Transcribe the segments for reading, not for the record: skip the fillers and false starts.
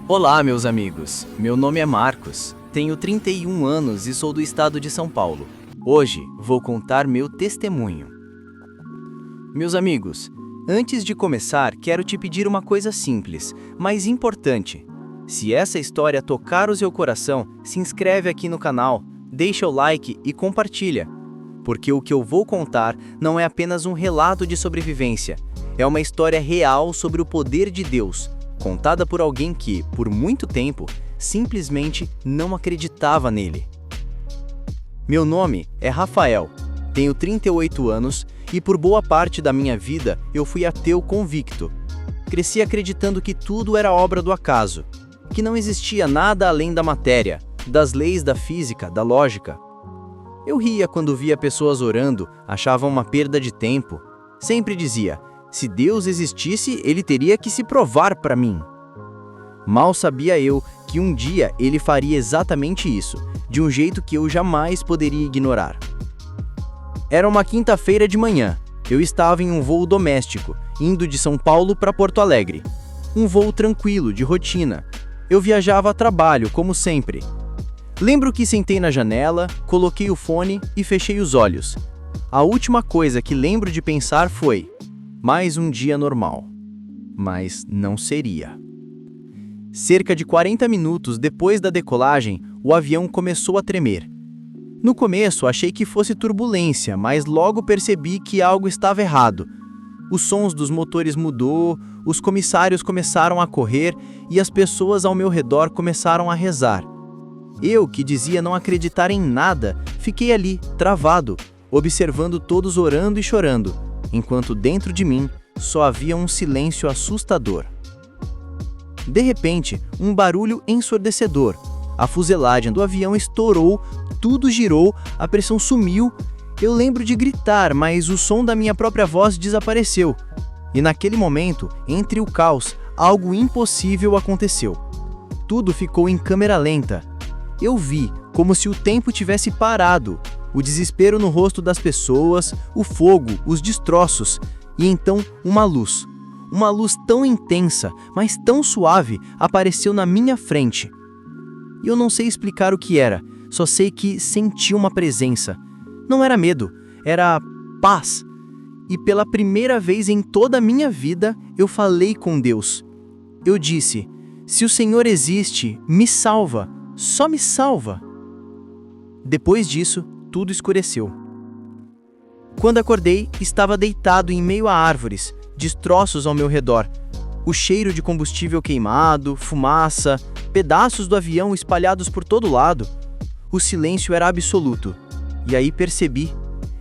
Olá, meus amigos. Meu nome é Marcos, tenho 31 anos e sou do estado de São Paulo. Hoje vou contar meu testemunho. Meus amigos, antes de começar, quero te pedir uma coisa simples, mas importante. Se essa história tocar o seu coração, se inscreve aqui no canal, deixa o like e compartilha. Porque o que eu vou contar não é apenas um relato de sobrevivência, é uma história real sobre o poder de Deus, contada por alguém que, por muito tempo, simplesmente não acreditava nele. Meu nome é Rafael, tenho 38 anos e por boa parte da minha vida eu fui ateu convicto. Cresci acreditando que tudo era obra do acaso, que não existia nada além da matéria, das leis da física, da lógica. Eu ria quando via pessoas orando, achava uma perda de tempo. Sempre dizia: se Deus existisse, ele teria que se provar para mim. Mal sabia eu que um dia ele faria exatamente isso, de um jeito que eu jamais poderia ignorar. Era uma quinta-feira de manhã. Eu estava em um voo doméstico, indo de São Paulo para Porto Alegre. Um voo tranquilo, de rotina. Eu viajava a trabalho, como sempre. Lembro que sentei na janela, coloquei o fone e fechei os olhos. A última coisa que lembro de pensar foi: mais um dia normal. Mas não seria. Cerca de 40 minutos depois da decolagem, o avião começou a tremer. No começo achei que fosse turbulência, mas logo percebi que algo estava errado. Os sons dos motores mudou, os comissários começaram a correr e as pessoas ao meu redor começaram a rezar. Eu, que dizia não acreditar em nada, fiquei ali, travado, observando todos orando e chorando, enquanto dentro de mim só havia um silêncio assustador. De repente, um barulho ensurdecedor. A fuselagem do avião estourou, tudo girou, a pressão sumiu. Eu lembro de gritar, mas o som da minha própria voz desapareceu. E naquele momento, entre o caos, algo impossível aconteceu. Tudo ficou em câmera lenta. Eu vi como se o tempo tivesse parado, o desespero no rosto das pessoas, o fogo, os destroços, e então uma luz tão intensa, mas tão suave, apareceu na minha frente. E eu não sei explicar o que era, só sei que senti uma presença. Não era medo, era paz. E pela primeira vez em toda a minha vida, eu falei com Deus. Eu disse: se o Senhor existe, me salva, só me salva. Depois disso, tudo escureceu. Quando acordei, estava deitado em meio a árvores, destroços ao meu redor. O cheiro de combustível queimado, fumaça, pedaços do avião espalhados por todo lado. O silêncio era absoluto. E aí percebi,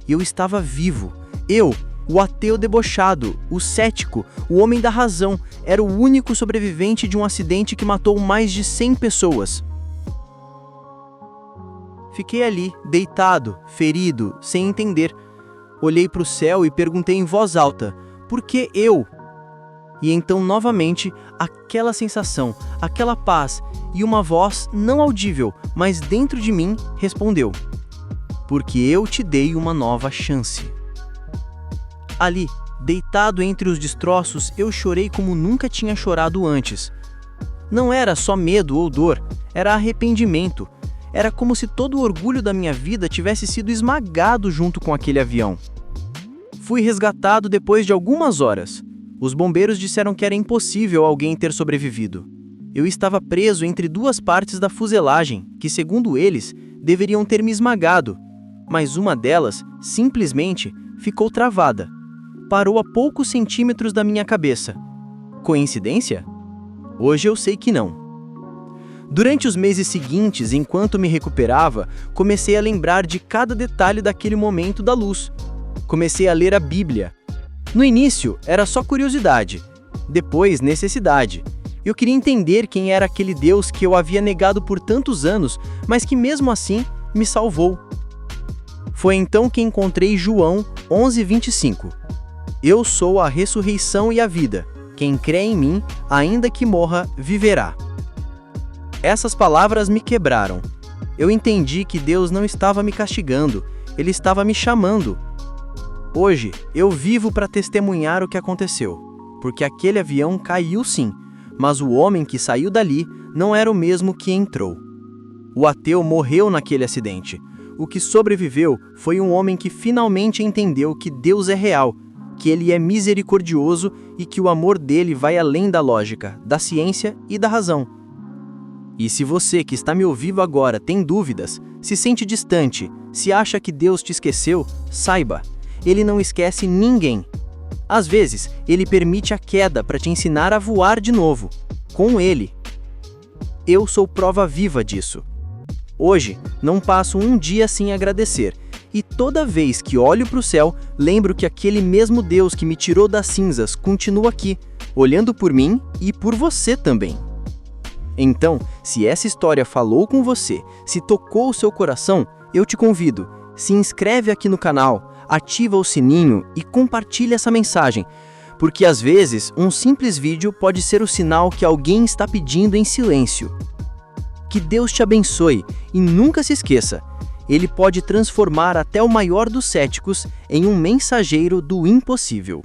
eu estava vivo. Eu, o ateu debochado, o cético, o homem da razão, era o único sobrevivente de um acidente que matou mais de 100 pessoas. Fiquei ali, deitado, ferido, sem entender. Olhei para o céu e perguntei em voz alta: por que eu? E então, novamente, aquela sensação, aquela paz e uma voz não audível, mas dentro de mim, respondeu: porque eu te dei uma nova chance. Ali, deitado entre os destroços, eu chorei como nunca tinha chorado antes. Não era só medo ou dor, era arrependimento. Era como se todo o orgulho da minha vida tivesse sido esmagado junto com aquele avião. Fui resgatado depois de algumas horas. Os bombeiros disseram que era impossível alguém ter sobrevivido. Eu estava preso entre duas partes da fuselagem, que, segundo eles, deveriam ter me esmagado. Mas uma delas, simplesmente, ficou travada. Parou a poucos centímetros da minha cabeça. Coincidência? Hoje eu sei que não. Durante os meses seguintes, enquanto me recuperava, comecei a lembrar de cada detalhe daquele momento da luz. Comecei a ler a Bíblia. No início, era só curiosidade. Depois, necessidade. Eu queria entender quem era aquele Deus que eu havia negado por tantos anos, mas que mesmo assim me salvou. Foi então que encontrei João 11:25. Eu sou a ressurreição e a vida. Quem crê em mim, ainda que morra, viverá. Essas palavras me quebraram. Eu entendi que Deus não estava me castigando, Ele estava me chamando. Hoje, eu vivo para testemunhar o que aconteceu, porque aquele avião caiu sim, mas o homem que saiu dali não era o mesmo que entrou. O ateu morreu naquele acidente. O que sobreviveu foi um homem que finalmente entendeu que Deus é real, que ele é misericordioso e que o amor dele vai além da lógica, da ciência e da razão. E se você que está me ouvindo agora tem dúvidas, se sente distante, se acha que Deus te esqueceu, saiba, Ele não esquece ninguém. Às vezes, Ele permite a queda para te ensinar a voar de novo, com Ele. Eu sou prova viva disso. Hoje, não passo um dia sem agradecer, e toda vez que olho para o céu, lembro que aquele mesmo Deus que me tirou das cinzas continua aqui, olhando por mim e por você também. Então, se essa história falou com você, se tocou o seu coração, eu te convido, se inscreve aqui no canal, ativa o sininho e compartilha essa mensagem, porque às vezes um simples vídeo pode ser o sinal que alguém está pedindo em silêncio. Que Deus te abençoe e nunca se esqueça, Ele pode transformar até o maior dos céticos em um mensageiro do impossível.